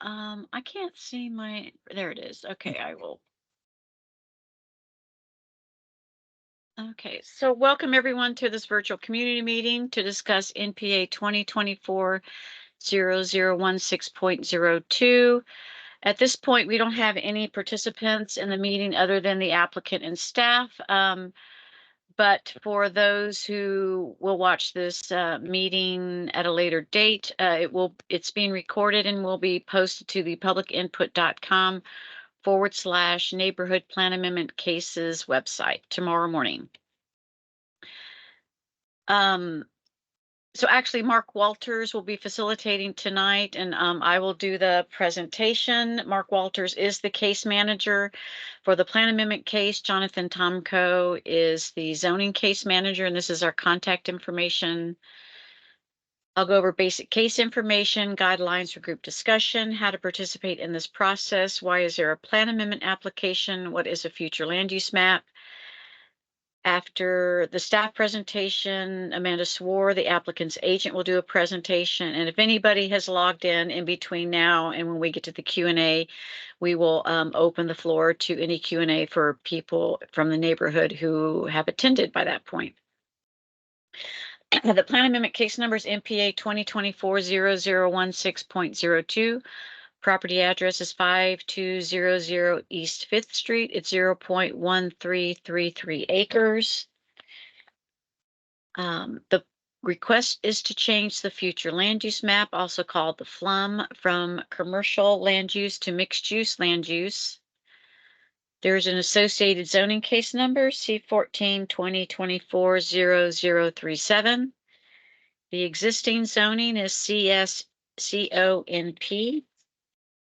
I can't see there it is. Okay, I will. Okay, so welcome everyone to this virtual community meeting to discuss NPA 2024-0016.02. At this point, we don't have any participants in the meeting other than the applicant and staff. But for those who will watch this meeting at a later date, it's being recorded and will be posted to the publicinput.com/neighborhood plan amendment cases website tomorrow morning. So actually, Mark Walters will be facilitating tonight, and I will do the presentation. Mark Walters is the case manager for the plan amendment case. Jonathan Tomko is the zoning case manager, and this is our contact information. I'll go over basic case information, guidelines for group discussion, how to participate in this process, why is there a plan amendment application, what is a future land use map. After the staff presentation, Amanda Swore, the applicant's agent, will do a presentation. And if anybody has logged in between now and when we get to the Q&A, we will open the floor to any Q&A for people from the neighborhood who have attended by that point. The plan amendment case number is NPA 2024-0016.02. Property address is 5200 East 5th Street. It's 0.1333 acres. The request is to change the future land use map, also called the FLUM, from commercial land use to mixed use land use. There's an associated zoning case number, C14-2024-0037. The existing zoning is Cmnd,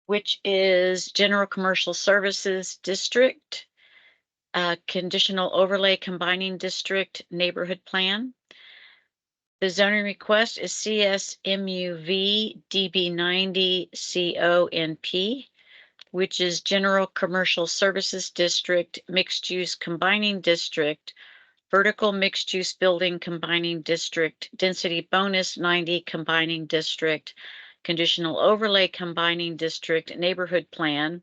which is General Commercial Services District, Conditional Overlay Combining District Neighborhood Plan. The zoning request is CSMUV DB90 CONP, which is General Commercial Services District, Mixed Use Combining District, Vertical Mixed Use Building Combining District, Density Bonus 90 Combining District, Conditional Overlay Combining District Neighborhood Plan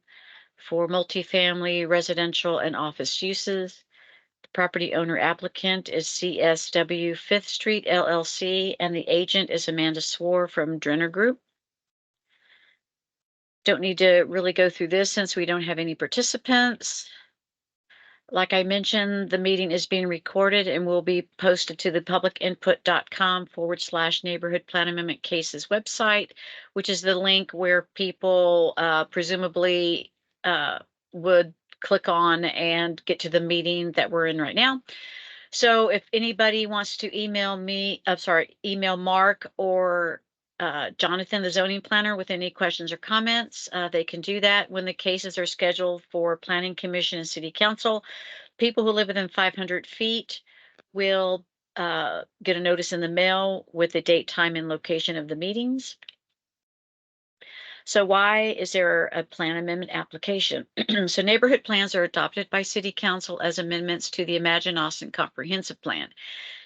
for multifamily, residential, and office uses. The property owner applicant is CSW 5th Street LLC, and the agent is Amanda Swore from Drenner Group. Don't need to really go through this since we don't have any participants. Like I mentioned, the meeting is being recorded and will be posted to the publicinput.com/neighborhood plan amendment cases website, which is the link where people presumably would click on and get to the meeting that we're in right now. So if anybody wants to email Mark or Jonathan, the zoning planner, with any questions or comments, they can do that. When the cases are scheduled for Planning Commission and City Council, people who live within 500 feet will get a notice in the mail with the date, time, and location of the meetings. So why is there a plan amendment application? So neighborhood plans are adopted by City Council as amendments to the Imagine Austin Comprehensive Plan.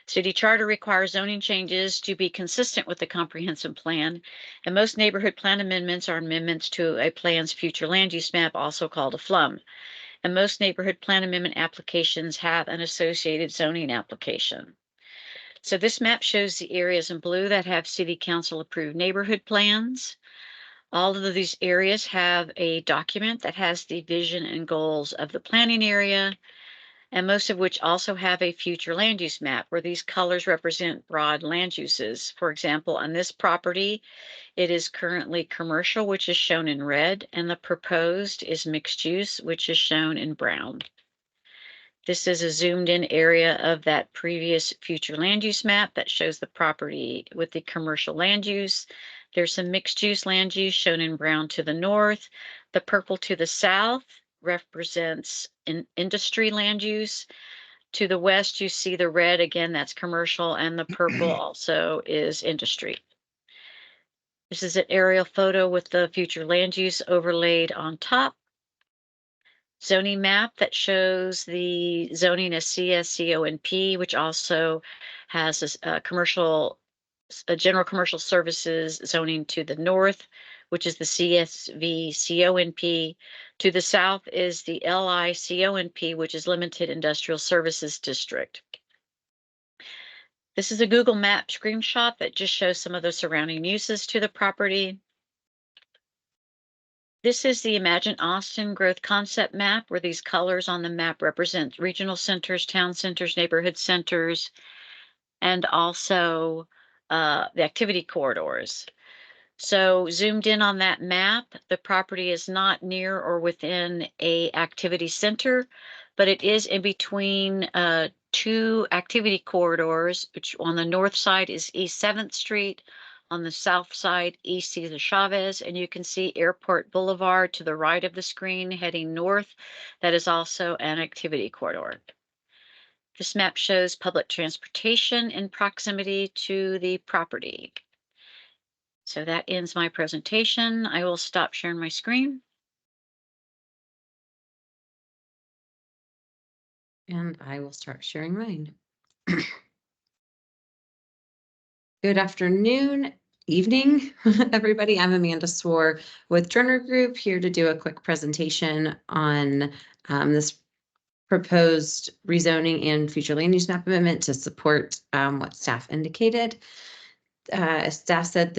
City charter requires zoning changes to be consistent with the comprehensive plan, and most neighborhood plan amendments are amendments to a plan's future land use map, also called a FLUM. And most neighborhood plan amendment applications have an associated zoning application. So this map shows the areas in blue that have City Council approved neighborhood plans. All of these areas have a document that has the vision and goals of the planning area, and most of which also have a future land use map where these colors represent broad land uses. For example, on this property, it is currently commercial, which is shown in red, and the proposed is mixed use, which is shown in brown. This is a zoomed in area of that previous future land use map that shows the property with the commercial land use. There's some mixed use land use shown in brown to the north. The purple to the south represents industry land use. To the west, you see the red, again, that's commercial, and the purple also is industry. This is an aerial photo with the future land use overlaid on top. Zoning map that shows the zoning as CSCONP, which also has a general commercial services zoning to the north which is the CSV CONP. To the south is the LI CONP, which is Limited Industrial Services District. This is a Google Map screenshot that just shows some of the surrounding uses to the property. This is the Imagine Austin Growth Concept Map, where these colors on the map represent regional centers, town centers, neighborhood centers, and also the activity corridors. So zoomed in on that map, the property is not near or within a activity center, but it is in between two activity corridors, which on the north side is East 7th Street, on the south side, East Cesar Chavez, and you can see Airport Boulevard to the right of the screen heading north. That is also an activity corridor. This map shows public transportation in proximity to the property. So that ends my presentation. I will stop sharing my screen. And I will start sharing mine. Good afternoon, evening, everybody. I'm Amanda Swore with Turner Group, here to do a quick presentation on this proposed rezoning and future land use map amendment to support what staff indicated. Staff said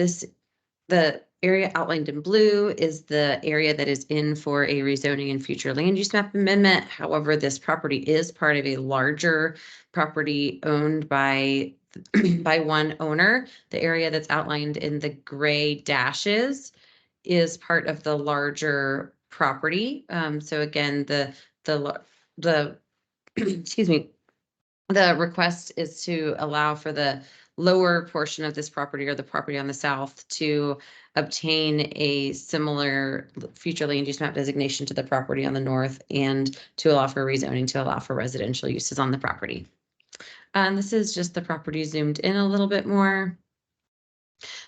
the area outlined in blue is the area that is in for a rezoning and future land use map amendment. However, this property is part of a larger property owned by one owner. The area that's outlined in the gray dashes is part of the larger property. So again, the excuse me, the request is to allow for the lower portion of this property, or the property on the south, to obtain a similar future land use map designation to the property on the north, and to allow for rezoning to allow for residential uses on the property. And this is just the property zoomed in a little bit more.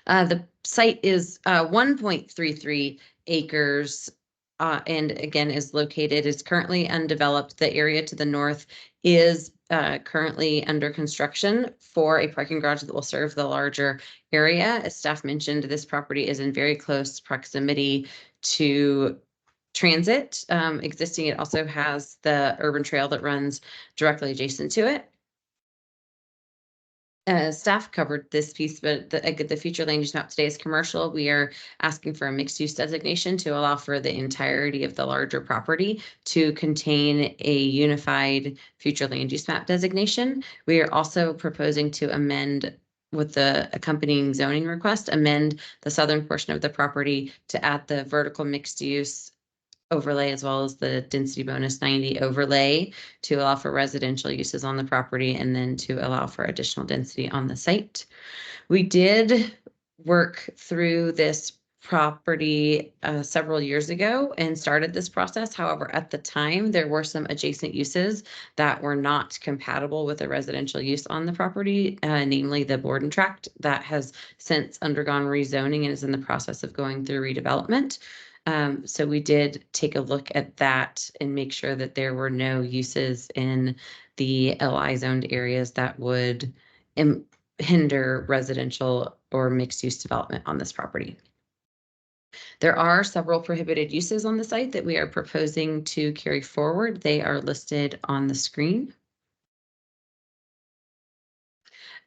The site is 1.33 acres. And again, is currently undeveloped. The area to the north is currently under construction for a parking garage that will serve the larger area. As staff mentioned, this property is in very close proximity to transit. Existing, it also has the urban trail that runs directly adjacent to it. Staff covered this piece, but the future land use map today is commercial. We are asking for a mixed use designation to allow for the entirety of the larger property to contain a unified future land use map designation. We are also proposing to amend, with the accompanying zoning request, amend the southern portion of the property to add the vertical mixed use overlay, as well as the density bonus 90 overlay, to allow for residential uses on the property, and then to allow for additional density on the site. We did work through this property several years ago and started this process. However, at the time, there were some adjacent uses that were not compatible with a residential use on the property, namely the Borden tract, that has since undergone rezoning and is in the process of going through redevelopment. So we did take a look at that and make sure that there were no uses in the LI zoned areas that would hinder residential or mixed use development on this property. There are several prohibited uses on the site that we are proposing to carry forward. They are listed on the screen.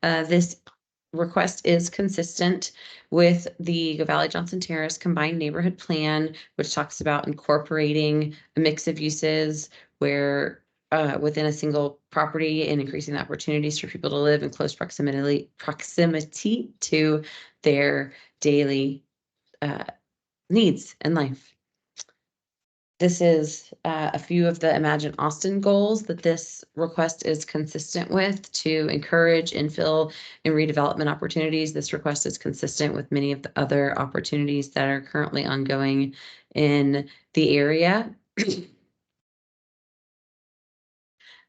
This request is consistent with the Govalle Johnston Terrace combined neighborhood plan, which talks about incorporating a mix of uses where within a single property, and increasing the opportunities for people to live in close proximity to their daily needs in life. This is a few of the Imagine Austin goals that this request is consistent with: to encourage infill and redevelopment opportunities. This request is consistent with many of the other opportunities that are currently ongoing in the area.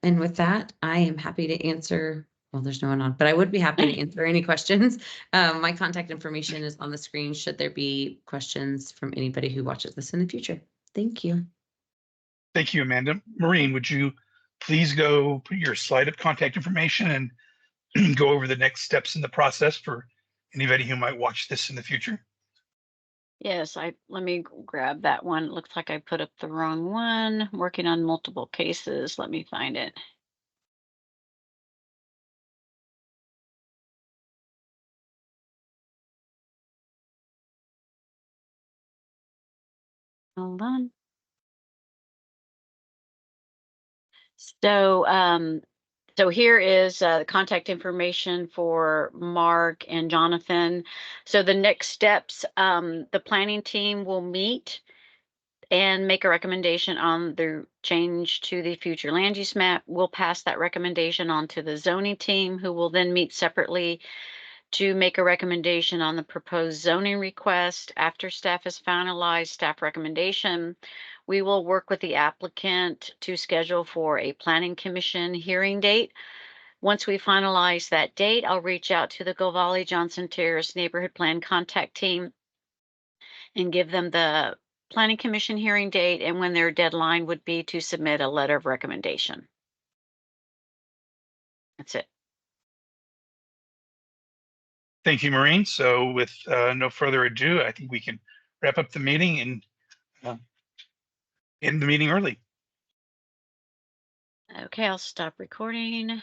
And with that, I am happy to answer. Well, there's no one on, but I would be happy to answer any questions. My contact information is on the screen should there be questions from anybody who watches this in the future. Thank you. Thank you, Amanda. Maureen, would you please go put your slide of contact information and go over the next steps in the process for anybody who might watch this in the future? Yes, let me grab that one. It looks like I put up the wrong one. Working on multiple cases. Let me find it. Hold on. So, so here is the contact information for Mark and Jonathan. So the next steps, the planning team will meet and make a recommendation on the change to the future land use map. We'll pass that recommendation on to the zoning team, who will then meet separately to make a recommendation on the proposed zoning request. After staff has finalized staff recommendation, we will work with the applicant to schedule for a planning commission hearing date. Once we finalize that date, I'll reach out to the Govalle Johnston Terrace neighborhood plan contact team and give them the planning commission hearing date and when their deadline would be to submit a letter of recommendation. That's it. Thank you, Maureen. So with no further ado, I think we can wrap up the meeting and end the meeting early. Okay, I'll stop recording.